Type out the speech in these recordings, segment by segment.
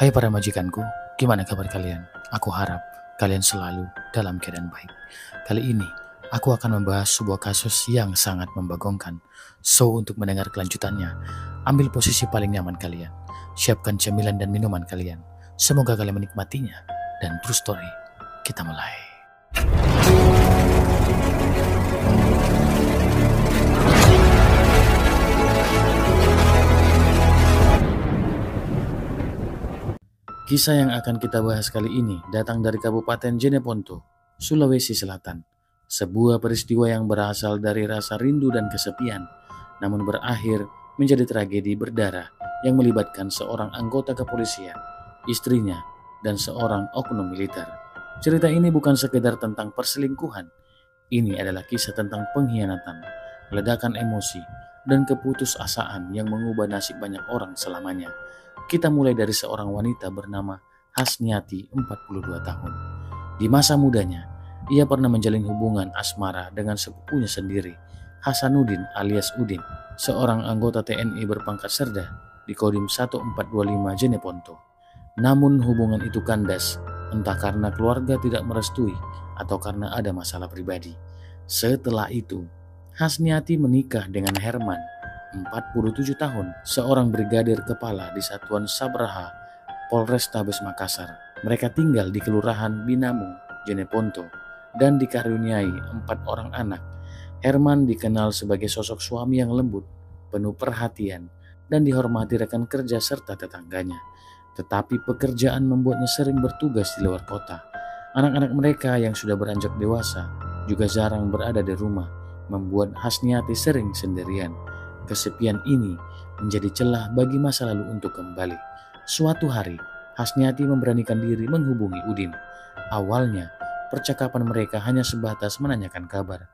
Hai para majikanku, gimana kabar kalian? Aku harap kalian selalu dalam keadaan baik. Kali ini, aku akan membahas sebuah kasus yang sangat membagongkan. So, untuk mendengar kelanjutannya, ambil posisi paling nyaman kalian. Siapkan cemilan dan minuman kalian. Semoga kalian menikmatinya. Dan true story, kita mulai. Kisah yang akan kita bahas kali ini datang dari Kabupaten Jeneponto, Sulawesi Selatan. Sebuah peristiwa yang berasal dari rasa rindu dan kesepian, namun berakhir menjadi tragedi berdarah yang melibatkan seorang anggota kepolisian, istrinya, dan seorang oknum militer. Cerita ini bukan sekedar tentang perselingkuhan. Ini adalah kisah tentang pengkhianatan, ledakan emosi, dan keputusasaan yang mengubah nasib banyak orang selamanya. Kita mulai dari seorang wanita bernama Hasniati, 42 tahun. Di masa mudanya, ia pernah menjalin hubungan asmara dengan sepupunya sendiri, Hasanuddin alias Udin, seorang anggota TNI berpangkat Serda di Kodim 1425 Jeneponto. Namun hubungan itu kandas, entah karena keluarga tidak merestui atau karena ada masalah pribadi. Setelah itu, Hasniati menikah dengan Herman, 47 tahun, seorang brigadir kepala di Satuan Sabraha, Polrestabes Makassar. Mereka tinggal di Kelurahan Binamu, Jeneponto, dan dikaruniai 4 orang anak. Herman dikenal sebagai sosok suami yang lembut, penuh perhatian, dan dihormati rekan kerja serta tetangganya. Tetapi pekerjaan membuatnya sering bertugas di luar kota. Anak-anak mereka yang sudah beranjak dewasa juga jarang berada di rumah, membuat Hasniati sering sendirian. Kesepian ini menjadi celah bagi masa lalu untuk kembali. Suatu hari, Hasniati memberanikan diri menghubungi Udin. Awalnya, percakapan mereka hanya sebatas menanyakan kabar.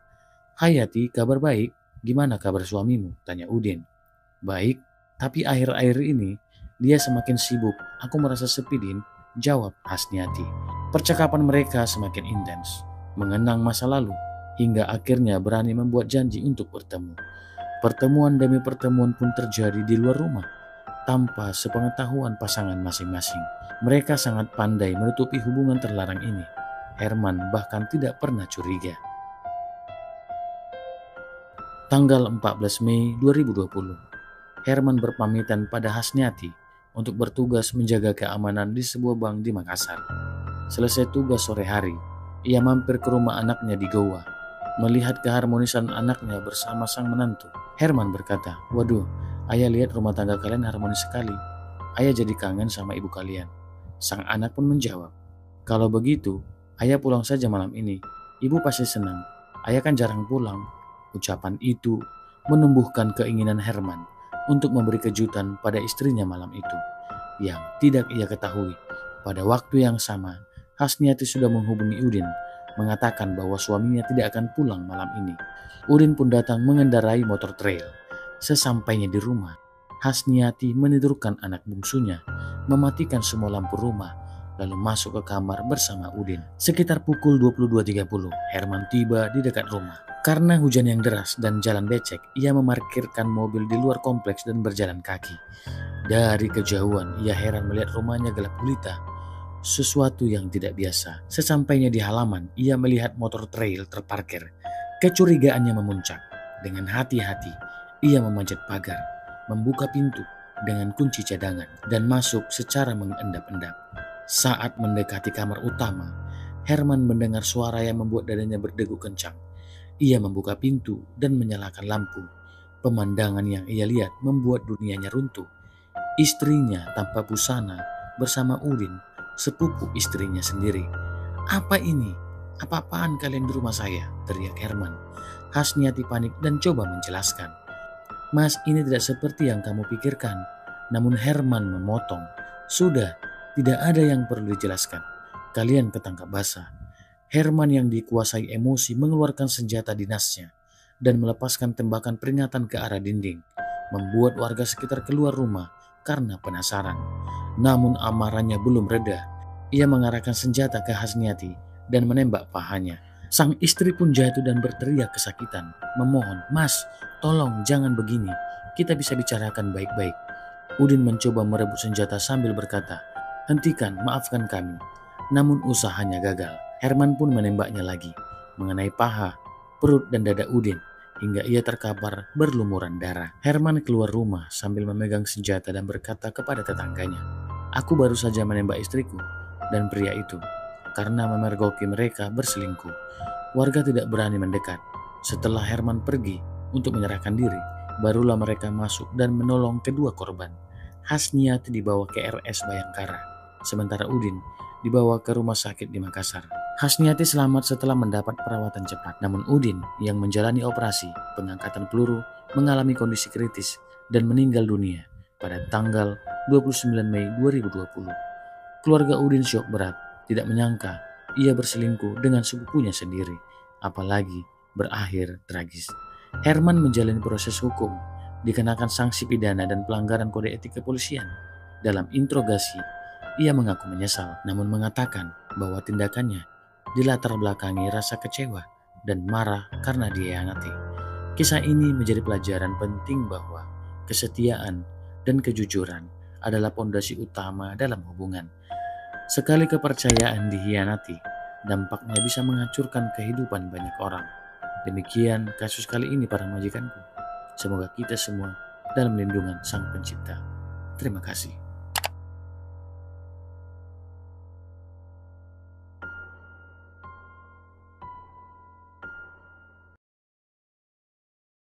"Hai Yati, kabar baik. Gimana kabar suamimu?" tanya Udin. "Baik, tapi akhir-akhir ini dia semakin sibuk. Aku merasa sepi, Din," jawab Hasniati. Percakapan mereka semakin intens, mengenang masa lalu, hingga akhirnya berani membuat janji untuk bertemu. Pertemuan demi pertemuan pun terjadi di luar rumah, tanpa sepengetahuan pasangan masing-masing. Mereka sangat pandai menutupi hubungan terlarang ini. Herman bahkan tidak pernah curiga. Tanggal 14 Mei 2020, Herman berpamitan pada Hasniati untuk bertugas menjaga keamanan di sebuah bank di Makassar. Selesai tugas sore hari, ia mampir ke rumah anaknya di Goa. Melihat keharmonisan anaknya bersama sang menantu, Herman berkata, "Waduh, ayah lihat rumah tangga kalian harmonis sekali. Ayah jadi kangen sama ibu kalian." Sang anak pun menjawab, "Kalau begitu, ayah pulang saja malam ini. Ibu pasti senang. Ayah kan jarang pulang." Ucapan itu menumbuhkan keinginan Herman untuk memberi kejutan pada istrinya malam itu. Yang tidak ia ketahui, pada waktu yang sama, Hasniati sudah menghubungi Udin, mengatakan bahwa suaminya tidak akan pulang malam ini. Udin pun datang mengendarai motor trail. Sesampainya di rumah, Hasniati menidurkan anak bungsunya, mematikan semua lampu rumah, lalu masuk ke kamar bersama Udin. Sekitar pukul 22.30, Herman tiba di dekat rumah. Karena hujan yang deras dan jalan becek, ia memarkirkan mobil di luar kompleks dan berjalan kaki. Dari kejauhan, ia heran melihat rumahnya gelap gulita, sesuatu yang tidak biasa. Sesampainya di halaman, ia melihat motor trail terparkir. Kecurigaannya memuncak. Dengan hati-hati, ia memanjat pagar, membuka pintu dengan kunci cadangan, dan masuk secara mengendap-endap. Saat mendekati kamar utama, Herman mendengar suara yang membuat dadanya berdegup kencang. Ia membuka pintu dan menyalakan lampu. Pemandangan yang ia lihat membuat dunianya runtuh. Istrinya tanpa busana bersama Udin, sepupu istrinya sendiri. "Apa ini? Apa-apaan kalian di rumah saya?" teriak Herman. Hasniati panik dan coba menjelaskan. "Mas, ini tidak seperti yang kamu pikirkan." Namun Herman memotong. "Sudah, tidak ada yang perlu dijelaskan. Kalian ketangkap basah." Herman yang dikuasai emosi mengeluarkan senjata dinasnya dan melepaskan tembakan peringatan ke arah dinding, membuat warga sekitar keluar rumah karena penasaran. Namun amarahnya belum reda. Ia mengarahkan senjata ke Hasniati dan menembak pahanya. Sang istri pun jatuh dan berteriak kesakitan, memohon, "Mas, tolong jangan begini. Kita bisa bicarakan baik-baik." Udin mencoba merebut senjata sambil berkata, Hentikan, maafkan kami. Namun usahanya gagal. Herman pun menembaknya lagi, mengenai paha, perut dan dada Udin, hingga ia terkapar berlumuran darah. Herman keluar rumah sambil memegang senjata dan berkata kepada tetangganya, "Aku baru saja menembak istriku dan pria itu karena memergoki mereka berselingkuh." Warga tidak berani mendekat. Setelah Herman pergi untuk menyerahkan diri, barulah mereka masuk dan menolong kedua korban. Hasniati dibawa ke RS Bayangkara, sementara Udin dibawa ke rumah sakit di Makassar. Hasniati selamat setelah mendapat perawatan cepat, namun Udin yang menjalani operasi pengangkatan peluru mengalami kondisi kritis dan meninggal dunia pada tanggal 29 Mei 2020. Keluarga Udin syok berat, tidak menyangka ia berselingkuh dengan sepupunya sendiri, apalagi berakhir tragis. Herman menjalani proses hukum, dikenakan sanksi pidana dan pelanggaran kode etik kepolisian. Dalam interogasi, ia mengaku menyesal, namun mengatakan bahwa tindakannya dilatar belakangi rasa kecewa dan marah karena dihianati. Kisah ini menjadi pelajaran penting bahwa kesetiaan dan kejujuran adalah pondasi utama dalam hubungan. Sekali kepercayaan dihianati, dampaknya bisa menghancurkan kehidupan banyak orang. Demikian kasus kali ini para majikanku. Semoga kita semua dalam lindungan Sang Pencipta. Terima kasih.